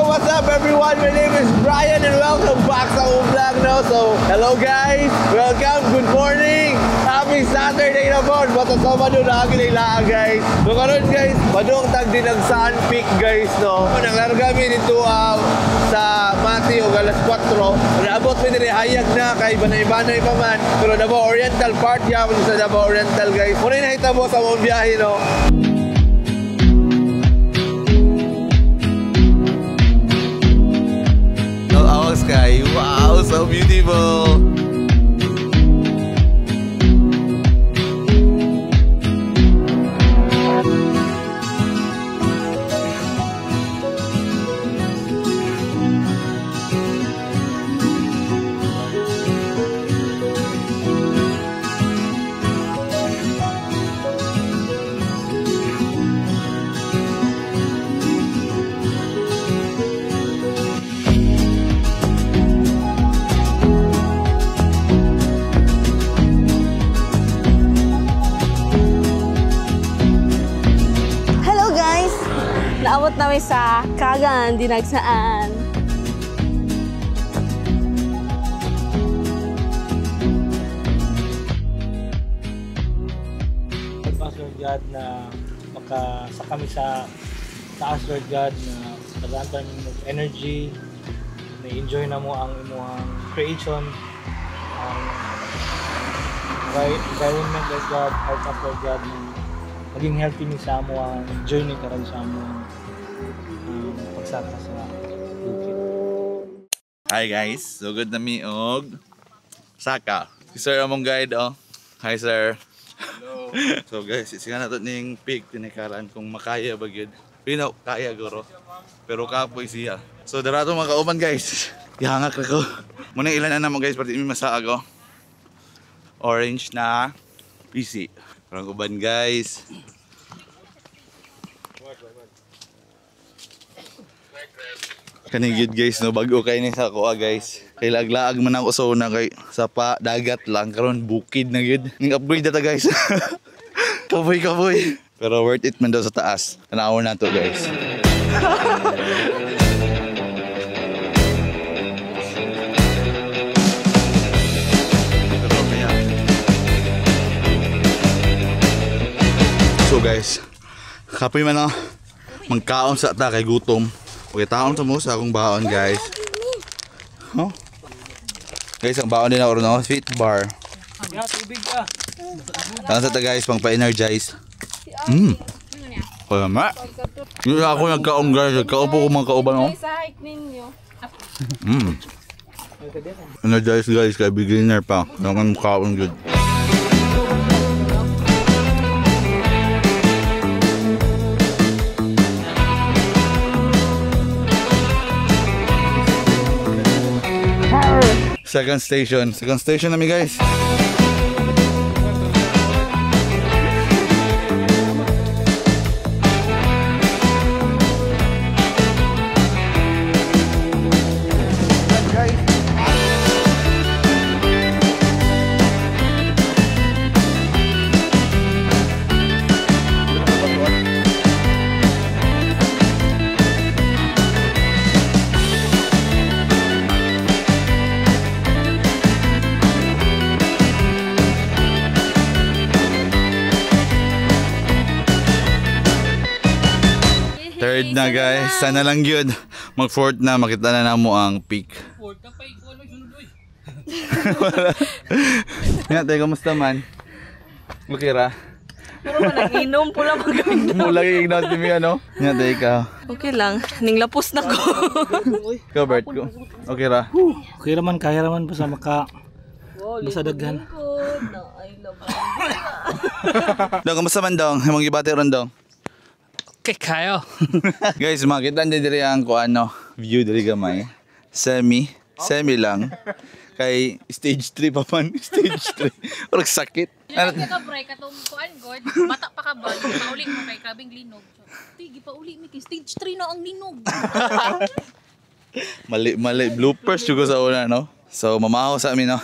what's up everyone? My name is Brian and welcome back sa akong vlog, no? So, hello guys! Welcome, good morning! Happy Saturday na po! Basta sa Mado na akin ay lahat, guys. So, karon guys, Madong tag din ang Sun Peak, guys, no? Naglarga kami dito sa Mati o alas 4. Naabot mo din hayag na kay Banay-Banay pa man. Pero Davao Oriental part yapon sa Davao Oriental, guys. Muna nakita mo sa mong biyahe, no? Oh, sky. Wow, so beautiful. Naabot namin sa Kagan, Dinagsaan. Lord God na makasa kami sa taas, Lord God, na tagaan ng energy, na-enjoy na mo ang imuhang creation, ang environment, Lord God, heart of Lord God, na maging healthy ni sa amo ang journey karon sa amo pagsaka sa bukid. Hi guys, so good na mi og saka. Si Sir among guide, oh. Hi Sir. Hello. So guys, isigan nato ning peak tinikaran kung makaya ba gyud. Pino kaya guro. Pero kapoy siya. So darato mga kauban guys. Ihangak ako. Muna ilan na mo guys pati mi masaag, oh. Orange na PC. Parang uban guys. Kanigid guys, no, bago kay ni sa kuha guys. Kay laglaag man ako sa una kay sa pa dagat lang karon bukid na gid. Ning upgrade data guys. Kaboy. Pero worth it man daw sa taas. Tanawon na to guys. So guys, kapoy man magkaon sa ta kay gutom. Okay, taon sa mo sa akong baon guys. Oh. Guys, ang baon din ako no, sweet bar. Tubig ka. Taon sa ta guys, pang pa-energize. Palama. Hindi ako nagkaon guys, kaupo ko mga kauban oh. Energize guys, kay beginner pa. Naman kaon good. Second station namin guys. Third na guys, sana lang yun. Mag fourth na, makita na mo ang peak. Fourth na pa, ikaw ano sunod oy. Nga tayo, kamusta man? Okay ra? Pero manang-inom pula mag-inom. Mula i-ignore si Mia, no? Nga tayo ka. Okay lang, ninglapos na ko. Ikaw Bert ko. Okay ra? Okay raman, kaya raman basta basta daghan. Dong, kamusta man dong? Himong gibati ron dong. Okay, kayo. Guys, makita nyo diri ang ano, view diri gamay. Semi lang. Kay stage 3 pa man, stage 3. Orag sakit. Yan ka pre, katong kuan god, bata pa ka ba, mauli mo kay kabing linog. Tigi pa uli mi kay stage 3 na ang linog. Mali bloopers juga sa una, no. So mamahaw sa amin, no.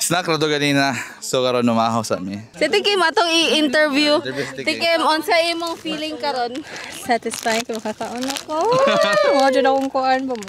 Snack ra to ganina. So karon numahaw sa mi. Si Tikim atong i-interview. Tikim. Tikim, unsa imong feeling karon? Satisfied ko makakaon ako. Mo jud akong kuan ba mo.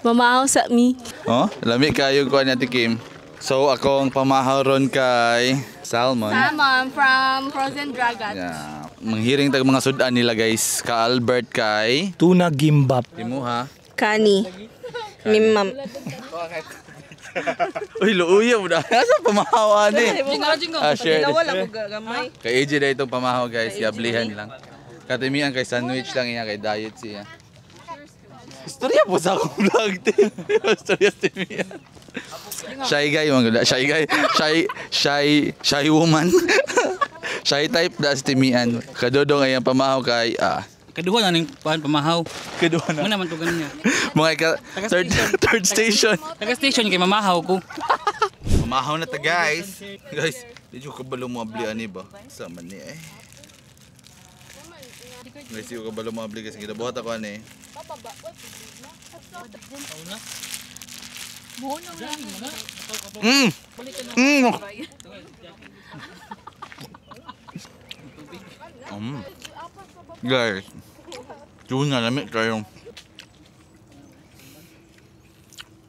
Mamahaw sa mi. Oh, lami kayo ko niya Tikim. So akong pamahaw ron kay salmon. Salmon from Frozen Dragon. Yeah. Manghiring tag mga sudan nila guys. Ka Albert kay Tuna gimbap. Imuha. Kani. Mimam. Uy, luuya mo na. Asa pamahawan eh. Share this. Wala ko gamay. Kay AJ na itong pamahaw guys. Yablihan lang. Katimian kay sandwich lang niya. Kay diet siya. Istorya po sa akong vlog din. Istorya sa Timian. Shy guy. Shy woman. Shy type da sa Timian. Kadodong ayang pamahaw kay Kaduha na ning pamahaw. Kaduha na. Muna man to ganyan. Mga third station. Taga-station kay mamahaw ko. Pamahaw na ta guys. Guys, di ko kabalo mo abli ani ba? Sama ni eh. Guys, di ko kabalo mo abli kasi gidabuhat ako ani. Guys, yun nga namin kayong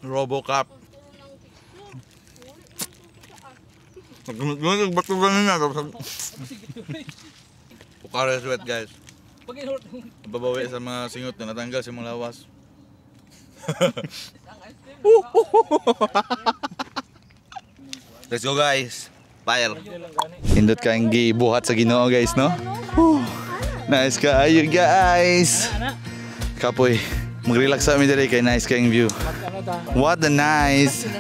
Robocop. Nagbatugan na Pukara sweat guys. Babawi sa mga singot na natanggal sa mga lawas. Let's go guys. Fire. Hindot kang gibuhat sa Ginoo guys no? Nice kaayo guys. Kapoy. Mag-relax sa amin dali kay nice kayong view. What a nice.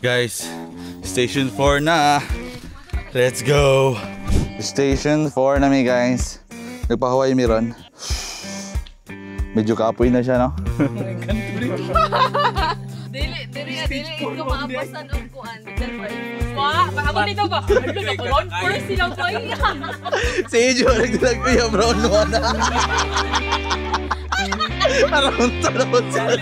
Guys, station 4 na. Let's go. Station 4 na mi guys. Nagpahuway mi ron. Medyo kapoy na siya no. Dili ko maapasan og kuan. Wa, ako dito ba? Ano na ko ron first sila ko. Si Ijo, nagdalag ko yung brown one. Parang talon sila.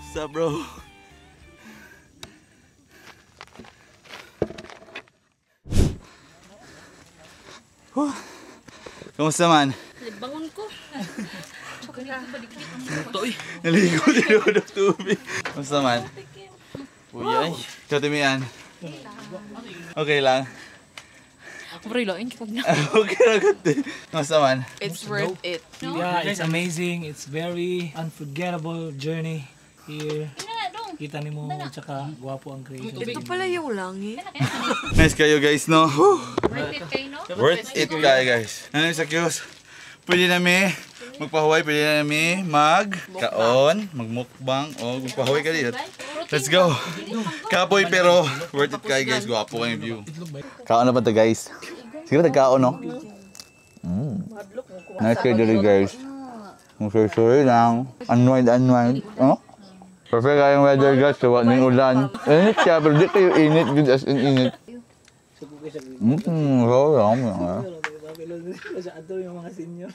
What's up, bro? Kamusta man? Bangon ko. Naligo din ako ng tubig. Kamusta man? Uyay. Ikaw Timian. Okay lang. Pero ilain kita niya. Okay lang gati. Kamusta man? It's worth it. Yeah, it's amazing. It's very unforgettable journey here. Ina dong. Kita ni mo at saka gwapo ang creation. Ito pala yung langit. Nice kayo guys, no? Worth it kayo, no? Worth it kayo guys. Ano sa Kios? Pwede namin magpahuway, pwede namin magkaon, magmukbang, o magpahuway ka dito. Let's go! Kapoy pero worth it kayo guys, gwapo kayong view. Kaon na ba ito guys? Sige ba kaon no? Nice kayo dito guys. Ang sorry lang. Unwind. Oh? Perfect kayong weather guys, kawa ng ulan. Init siya, pero di kayo init, good as in init. So lang. Masyado yung mga senior.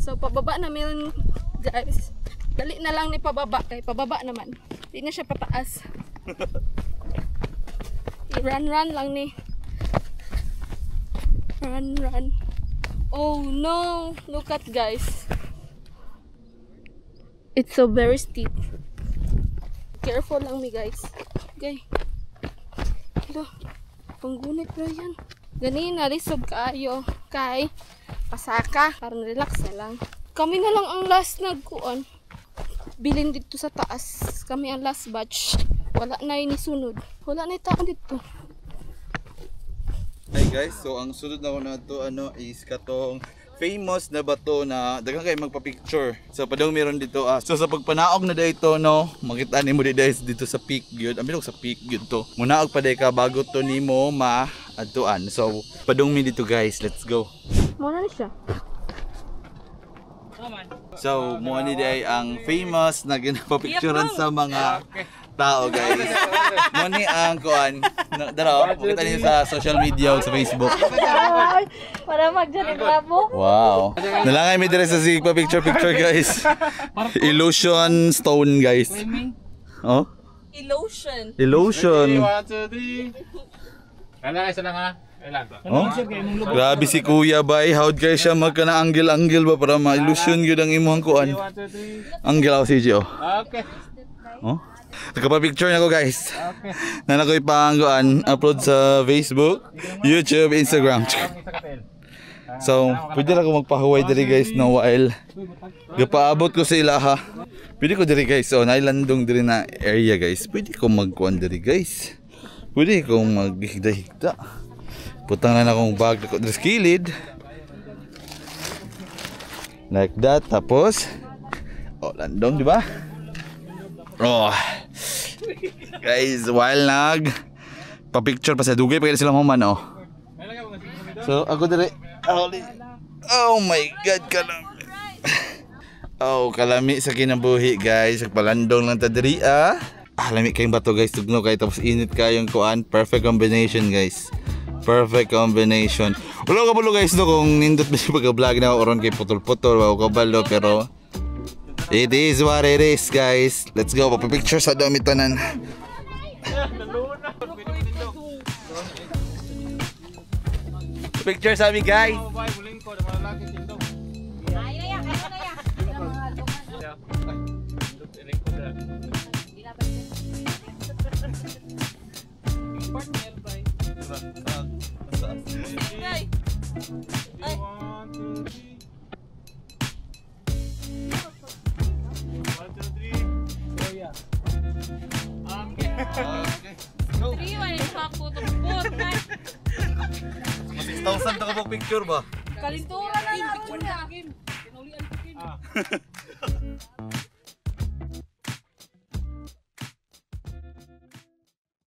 So pababa namin guys. Dali na lang ni pababa kay pababa naman. Hindi na siya pataas. Run lang ni. Run. Oh no! Look at guys. It's so very steep. Careful lang mi guys. Okay. Hello. Panggunit ba yan? Ganina, lisod kaayo. Kay pasaka. Parang relax na lang. Kami na lang ang last nagkuon. Bilin dito sa taas. Kami ang last batch. Wala na yung sunod. Wala na yung tao dito. Hi guys, so ang sunod na ko na ito is katong famous na bato na daghang kayo magpa-picture. So padong meron dito so sa pagpanaog na dito no, makita nimo dito sa peak gyud. Ambilog sa peak gyud to. Munaog pa ka bago to nimo maadtuan. So padong mi dito guys, let's go. Muna na siya. So mo ni day ang famous na ginapa-picturean sa mga tao guys. Mo ni ang kuan. Daro, makita niyo sa social media o sa Facebook. Para magdyan bravo. Wow. Nalangay mi dire sa si picture guys. Illusion stone guys. Oh? Illusion. 1, 2, 3. Kailangan isa lang ha. Oh? Grabe si Kuya bay. How'd kayo siya magkana angle ba para ma-illusion gyud ang imong kuan. 1, 2, 3. Angle ako si Gio. Okay. Oh? Nagpa-picture na ko guys. Na nakoy pangguan upload sa Facebook, YouTube, Instagram. So, pwede lang ako magpahuway diri guys no while gapaabot ko sa ilaha. Pwede ko diri guys. So, nailandong diri na area guys. Pwede ko magkuan diri guys. Pwede ko maghigda-higda. Putang na akong bag ko diri sa kilid. Like that. Tapos landong, di ba? Oh. Guys, while pa-picture pa sa dugay pa sila human oh. So ako dire. Oh my god, kalami. Oh, kalami sa kinabuhi guys. Palandong lang ta diri lami kayong bato guys, tugno kay tapos init kayong kuan. Perfect combination guys. Perfect combination. Wala ka bulo guys no kung nindot ba si pagka-vlog na oron kay putol-putol wa ko balo pero it is what it is guys. Let's go. Papapicture sa dami tanan. Picture sa amin guys. 1,000 to ka picture ba? Kalintura na naroon niya.